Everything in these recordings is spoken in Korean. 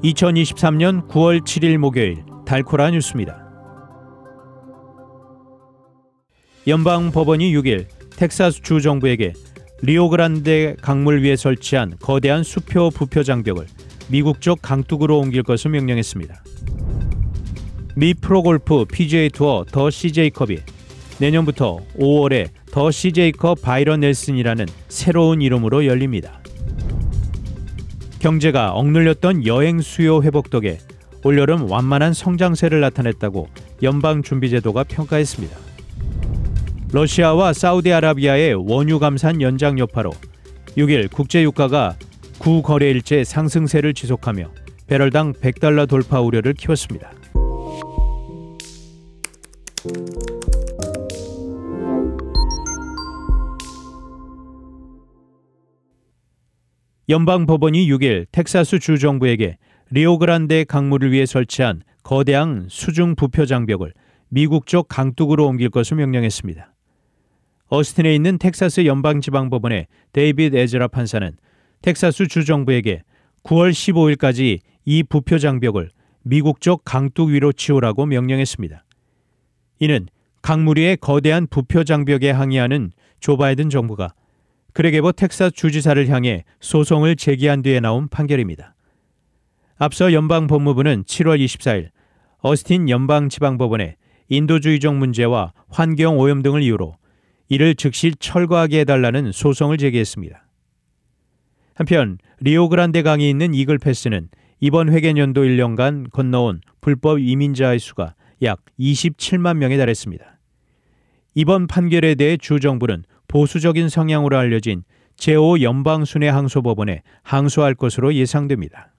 2023년 9월 7일 목요일 달코라 뉴스입니다. 연방법원이 6일 텍사스 주 정부에게 리오그란데 강물 위에 설치한 거대한 수표 부표 장벽을 미국적 강둑으로 옮길 것을 명령했습니다. 미 프로골프 PGA 투어 더 CJ컵이 내년부터 5월에 더 CJ컵 바이런 넬슨이라는 새로운 이름으로 열립니다. 경제가 억눌렸던 여행 수요 회복 덕에 올여름 완만한 성장세를 나타냈다고 연방준비제도가 평가했습니다. 러시아와 사우디아라비아의 원유 감산 연장 여파로 6일 국제유가가 구거래일째 상승세를 지속하며 배럴당 $100 돌파 우려를 키웠습니다. 연방법원이 6일 텍사스 주 정부에게 리오그란데 강물을 위해 설치한 거대한 수중 부표 장벽을 미국적 강둑으로 옮길 것을 명령했습니다. 어스틴에 있는 텍사스 연방지방법원의 데이빗 에즈라 판사는 텍사스 주 정부에게 9월 15일까지 이 부표 장벽을 미국적 강둑 위로 치우라고 명령했습니다. 이는 강물 위의 거대한 부표 장벽에 항의하는 조 바이든 정부가 그렉 에버 텍사스 주지사를 향해 소송을 제기한 뒤에 나온 판결입니다. 앞서 연방법무부는 7월 24일 어스틴 연방지방법원에 인도주의적 문제와 환경오염 등을 이유로 이를 즉시 철거하게 해달라는 소송을 제기했습니다. 한편 리오그란데 강이 있는 이글패스는 이번 회계년도 1년간 건너온 불법 이민자의 수가 약 27만 명에 달했습니다. 이번 판결에 대해 주 정부는 보수적인 성향으로 알려진 제5연방순회항소법원에 항소할 것으로 예상됩니다.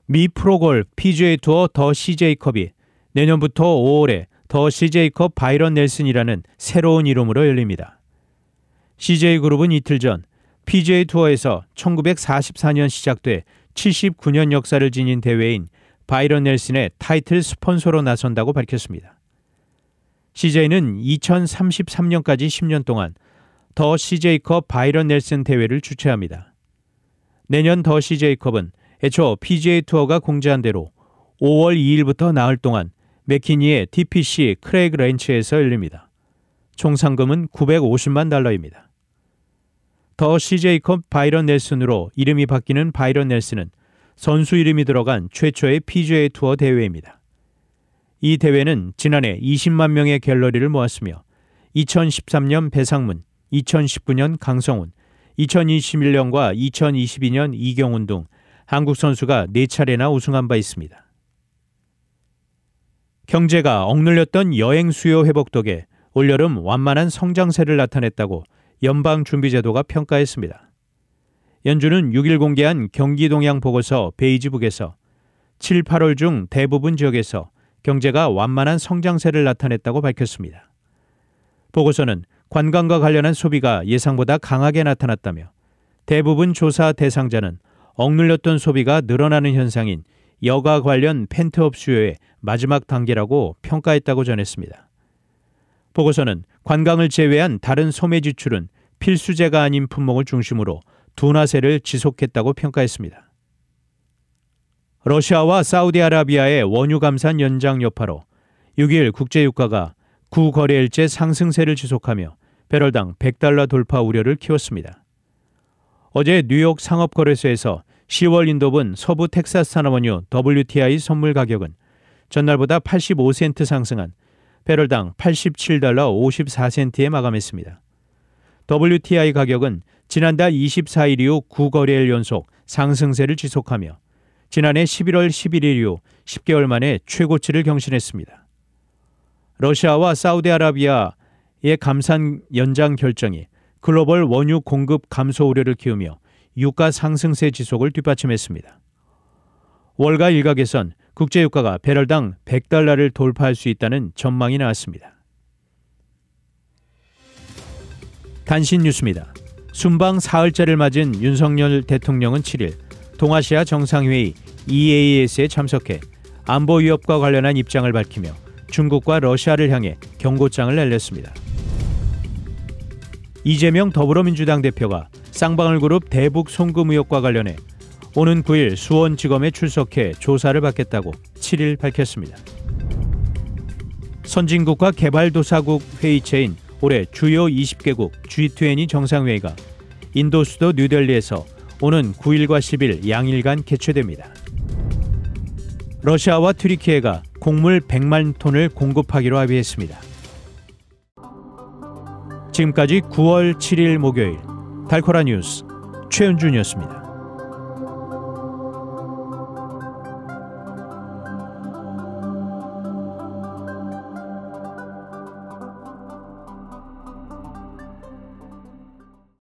미 프로골프 PGA 투어 더 CJ컵이 내년부터 5월에 더 CJ컵 바이런 넬슨이라는 새로운 이름으로 열립니다. CJ그룹은 이틀 전 PGA 투어에서 1944년 시작돼 79년 역사를 지닌 대회인 바이런 넬슨의 타이틀 스폰서로 나선다고 밝혔습니다. CJ는 2033년까지 10년 동안 더 CJ컵 바이런 넬슨 대회를 주최합니다. 내년 더 CJ컵은 애초 PGA 투어가 공지한 대로 5월 2일부터 나흘 동안 맥키니의 TPC 크레이그 랜치에서 열립니다. 총 상금은 $950만. 더 CJ컵 바이런 넬슨으로 이름이 바뀌는 바이런 넬슨은 선수 이름이 들어간 최초의 PGA 투어 대회입니다. 이 대회는 지난해 20만 명의 갤러리를 모았으며 2013년 배상문, 2019년 강성훈, 2021년과 2022년 이경훈 등 한국 선수가 4차례나 우승한 바 있습니다. 경제가 억눌렸던 여행 수요 회복 덕에 올여름 완만한 성장세를 나타냈다고 연방준비제도가 평가했습니다. 연준은 6일 공개한 경기동향 보고서 베이지북에서 7, 8월 중 대부분 지역에서 경제가 완만한 성장세를 나타냈다고 밝혔습니다. 보고서는 관광과 관련한 소비가 예상보다 강하게 나타났다며 대부분 조사 대상자는 억눌렸던 소비가 늘어나는 현상인 여가 관련 펜트업 수요의 마지막 단계라고 평가했다고 전했습니다. 보고서는 관광을 제외한 다른 소매 지출은 필수재가 아닌 품목을 중심으로 둔화세를 지속했다고 평가했습니다. 러시아와 사우디아라비아의 원유 감산 연장 여파로 6일 국제유가가 구거래일째 상승세를 지속하며 배럴당 $100 돌파 우려를 키웠습니다. 어제 뉴욕 상업거래소에서 10월 인도분 서부 텍사스 산업원유 WTI 선물 가격은 전날보다 85센트 상승한 배럴당 $87.54에 마감했습니다. WTI 가격은 지난달 24일 이후 9거래일 연속 상승세를 지속하며 지난해 11월 11일 이후 10개월 만에 최고치를 경신했습니다. 러시아와 사우디아라비아의 감산 연장 결정이 글로벌 원유 공급 감소 우려를 키우며 유가 상승세 지속을 뒷받침했습니다. 월가 일각에선 국제유가가 배럴당 $100를 돌파할 수 있다는 전망이 나왔습니다. 단신 뉴스입니다. 순방 사흘째를 맞은 윤석열 대통령은 7일 동아시아 정상회의 EAS에 참석해 안보 위협과 관련한 입장을 밝히며 중국과 러시아를 향해 경고장을 날렸습니다. 이재명 더불어민주당 대표가 쌍방울 그룹 대북 송금 의혹과 관련해 오는 9일 수원지검에 출석해 조사를 받겠다고 7일 밝혔습니다. 선진국과 개발도사국 회의체인 올해 주요 20개국 G20 정상회의가 인도 수도 뉴델리에서 오는 9일과 10일 양일간 개최됩니다. 러시아와 튀르키예가 곡물 100만 톤을 공급하기로 합의했습니다. 지금까지 9월 7일 목요일 달코라 뉴스 최은준이었습니다.